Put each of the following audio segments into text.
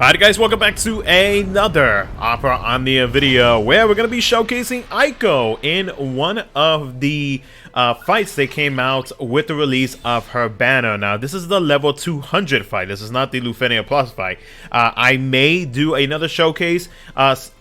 Alright guys, welcome back to another Opera Omnia video where we're going to be showcasing Eiko in one of the fights that came out with the release of her banner. Now this is the level 200 fight, this is not the Lufenia Plus fight. I may do another showcase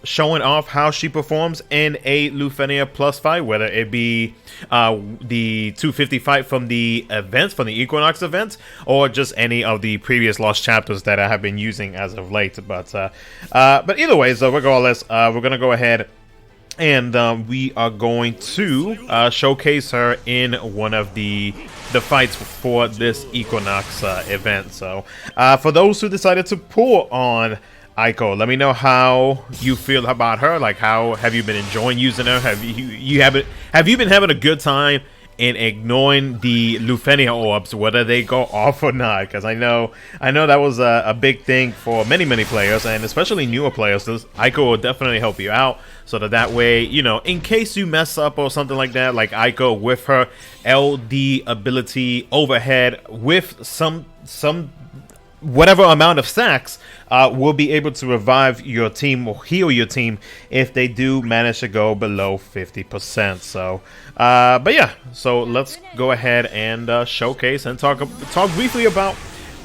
showing off how she performs in a Lufenia Plus fight, whether it be the 250 fight from the events, from the Equinox events, or just any of the previous lost chapters that I have been using as of late. But either way, so regardless, we're gonna go ahead and we are going to showcase her in one of the fights for this Equinox event. So for those who decided to pull on Eiko, let me know how you feel about her. Like, how have you been enjoying using her? Have you been having a good time in ignoring the Lufenia orbs, whether they go off or not? Because I know that was a big thing for many players, and especially newer players. Eiko will definitely help you out, so that way, you know, in case you mess up or something like that, like Eiko with her LD ability overhead with some whatever amount of stacks, will be able to revive your team or heal your team if they do manage to go below 50%. So but yeah, so let's go ahead and showcase and talk briefly about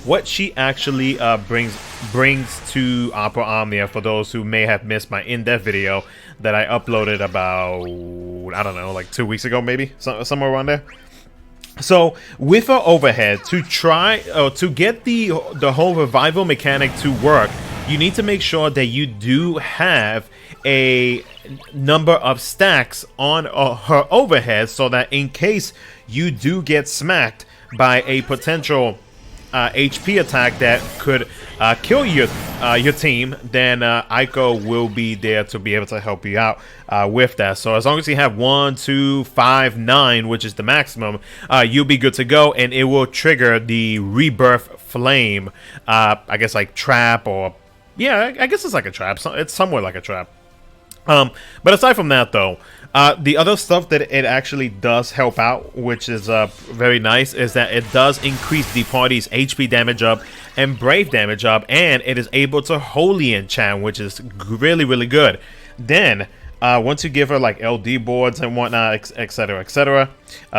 what she actually brings to Opera Omnia, for those who may have missed my in-depth video that I uploaded about, I don't know, like 2 weeks ago, maybe somewhere around there. So with her overhead, to try to get the whole revival mechanic to work, you need to make sure that you do have a number of stacks on her overhead, so that in case you do get smacked by a potential HP attack that could kill your team, then Eiko will be there to be able to help you out with that. So as long as you have 1, 2, 5, 9, which is the maximum, you'll be good to go, and it will trigger the rebirth flame. I guess like trap, or yeah, I guess it's like a trap. It's somewhat like a trap. But aside from that, though, the other stuff that it actually does help out, which is very nice, is that it does increase the party's HP damage up and brave damage up, and it is able to holy enchant, which is really good. Then once you give her like LD boards and whatnot, etc.,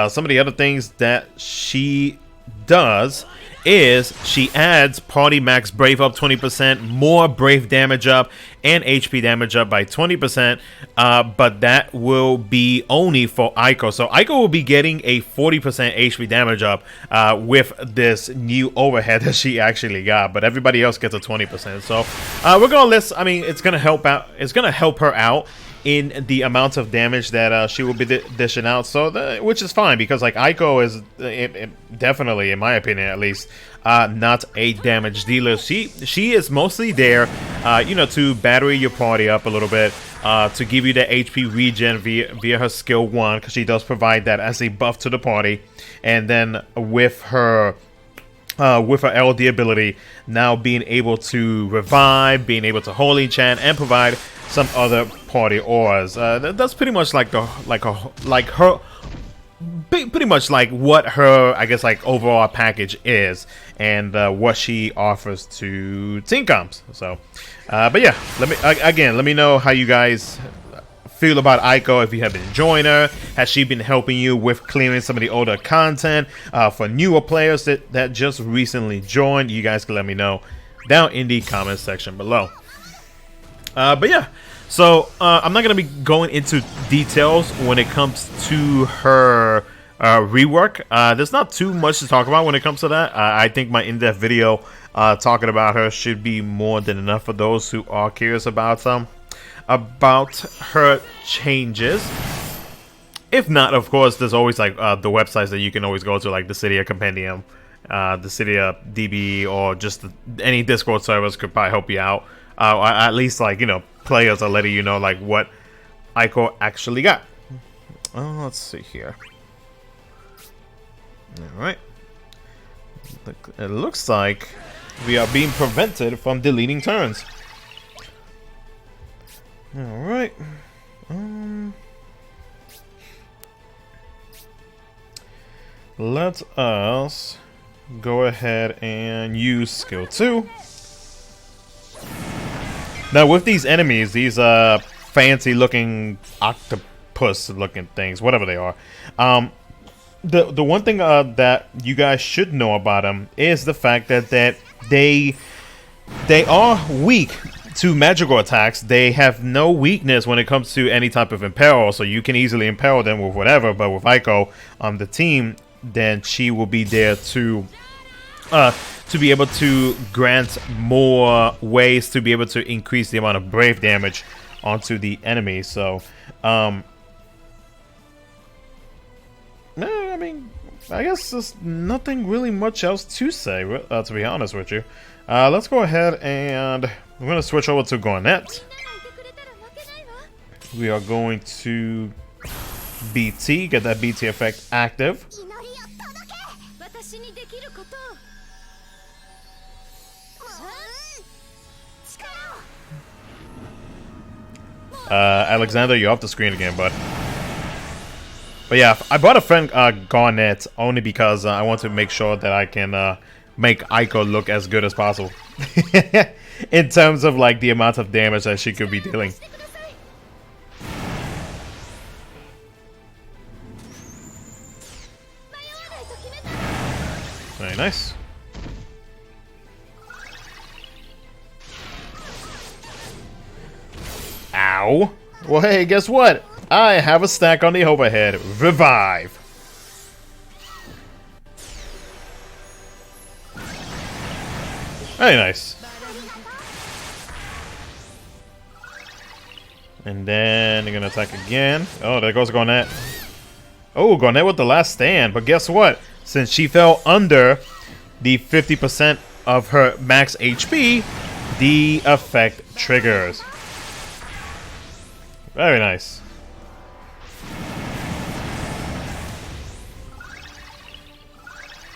some of the other things that she does is she adds party max brave up 20%, more brave damage up, and HP damage up by 20%, but that will be only for Eiko. So Eiko will be getting a 40% HP damage up with this new overhead that she actually got, but everybody else gets a 20%. So regardless, I mean, it's gonna help out. It's gonna help her out in the amount of damage that she will be dishing out, so which is fine, because like Eiko is definitely, in my opinion at least, not a damage dealer. She is mostly there, you know, to battery your party up a little bit, to give you the HP regen via her skill 1, because she does provide that as a buff to the party, and then with her LD ability, now being able to revive, being able to holy enchant, and provide some other party auras. That's pretty much like pretty much like what her, I guess, like overall package is, and what she offers to team comps. So but yeah, let me know how you guys feel about Eiko, if you have been enjoying her. Has she been helping you with clearing some of the older content? For newer players that just recently joined, you guys can let me know down in the comment section below. But yeah, so I'm not going to be going into details when it comes to her rework. There's not too much to talk about when it comes to that. I think my in-depth video talking about her should be more than enough for those who are curious about her changes. If not, of course, there's always like the websites that you can always go to, like the Cydia Compendium, the Cydia DB, or just any Discord servers could probably help you out. At least, like, you know, players are letting you know like what Eiko actually got. Let's see here. Alright. It looks like we are being prevented from deleting turns. Alright. Let us go ahead and use skill 2. Now with these enemies, these fancy looking octopus looking things, whatever they are, the one thing that you guys should know about them is the fact that they are weak to magical attacks. They have no weakness when it comes to any type of imperil, so you can easily imperil them with whatever. But with Eiko on the team, then she will be there to be able to grant more ways to be able to increase the amount of brave damage onto the enemy. So I mean, I guess there's nothing really much else to say, to be honest with you. Let's go ahead and we're going to switch over to Garnet. We are going to BT, get that BT effect active. Alexander, you're off the screen again, bud. But yeah, I bought a friend Garnet only because I want to make sure that I can make Eiko look as good as possible. In terms of like the amount of damage that she could be dealing. Very nice. Ow. Well, hey, guess what? I have a stack on the overhead. Revive. Very nice. And then they're gonna attack again. Oh, there goes Garnet. Oh, Garnet with the last stand. But guess what? Since she fell under the 50% of her max HP, the effect triggers. Very nice.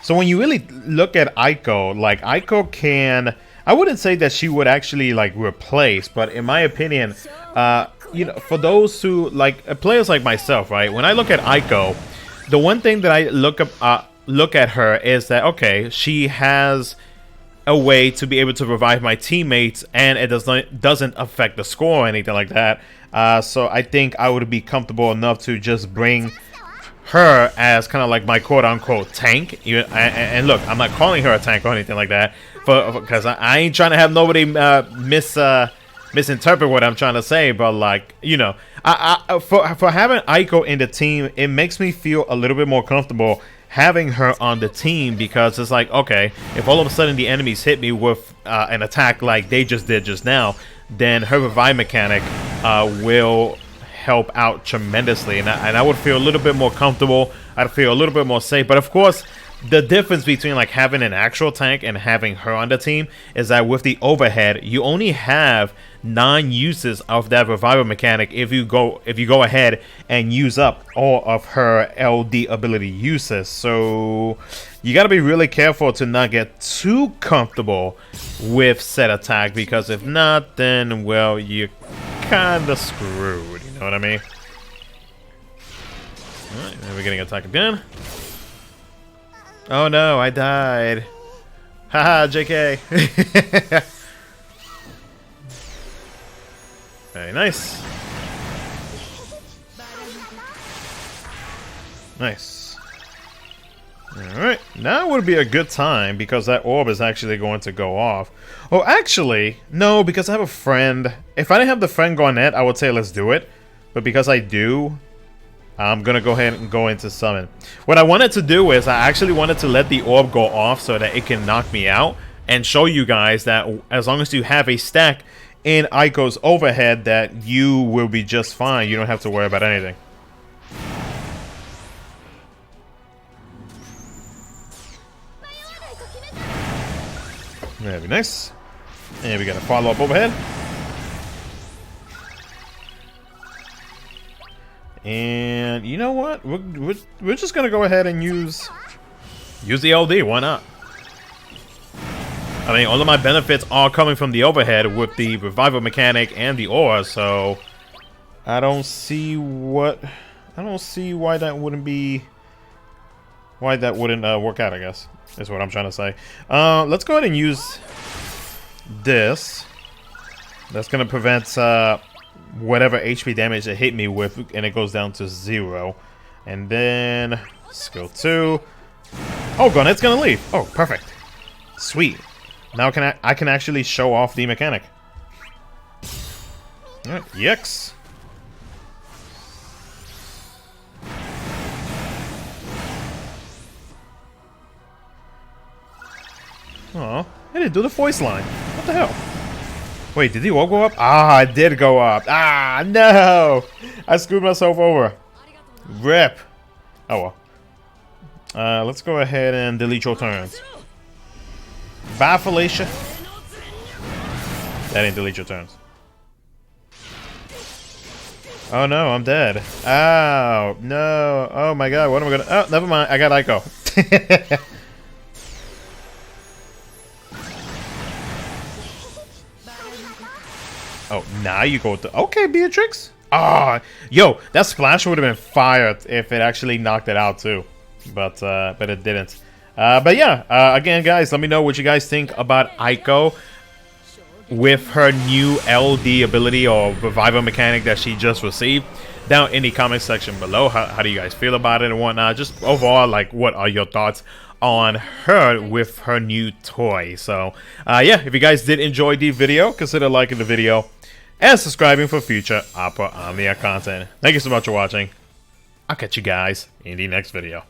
So when you really look at Eiko, like Eiko can, I wouldn't say that she would actually like replace, but in my opinion, you know, for those who like players like myself, right? When I look at Eiko, the one thing that I look at her is that okay, she has a way to be able to revive my teammates, and it doesn't affect the score or anything like that. So I think I would be comfortable enough to just bring her as kind of like my quote-unquote tank. And look, I'm not calling her a tank or anything like that, because I ain't trying to have nobody misinterpret what I'm trying to say. But like, you know, for having Eiko in the team, it makes me feel a little bit more comfortable having her on the team, because it's like, okay, if all of a sudden the enemies hit me with an attack like they just did just now, then her revive mechanic will help out tremendously, and I would feel a little bit more comfortable. I'd feel a little bit more safe. But of course, the difference between like having an actual tank and having her on the team is that with the overhead, you only have 9 uses of that revival mechanic if you go ahead and use up all of her LD ability uses. So you got to be really careful to not get too comfortable with said attack, because if not, then well, you're kind of screwed. You know what I mean? All right, now we're getting attacked again. Oh no, I died. Haha, JK. Very nice. Nice. Alright, now would be a good time, because that orb is actually going to go off. Oh, actually, no, because I have a friend. If I didn't have the friend Garnet, I would say let's do it. But because I do, I'm gonna go ahead and go into summon. What I wanted to do is I actually wanted to let the orb go off so that it can knock me out, and show you guys that as long as you have a stack in Eiko's overhead, that you will be just fine. You don't have to worry about anything. Very nice. And we got a follow-up overhead. And you know what? We're just gonna go ahead and use the LD. Why not? I mean, all of my benefits are coming from the overhead with the revival mechanic and the aura, so I don't see why that wouldn't work out, I guess, is what I'm trying to say. Let's go ahead and use this. That's gonna prevent whatever HP damage it hit me with, and it goes down to 0. And then skill 2. Oh, Garnet's gonna leave. Oh, perfect. Sweet. Now I can actually show off the mechanic. Alright, EX. Oh, I didn't do the voice line. What the hell? Wait, did the all go up? Ah, it did go up. Ah, no! I screwed myself over. Rip. Oh well. Let's go ahead and delete your turns. Bye, Felicia. That didn't delete your turns. Oh no, I'm dead. Oh, no. Oh my god, what am I gonna... Oh, never mind. I got Eiko. Oh, now you go to... Okay, Beatrix. Ah, yo, that splash would have been fired if it actually knocked it out too. But it didn't. But yeah, again, guys, let me know what you guys think about Eiko with her new LD ability or revival mechanic that she just received. Down in the comment section below, how do you guys feel about it and whatnot? Just overall, like, what are your thoughts on her with her new toy? So, yeah, if you guys did enjoy the video, consider liking the video and subscribing for future Opera Omnia content. Thank you so much for watching. I'll catch you guys in the next video.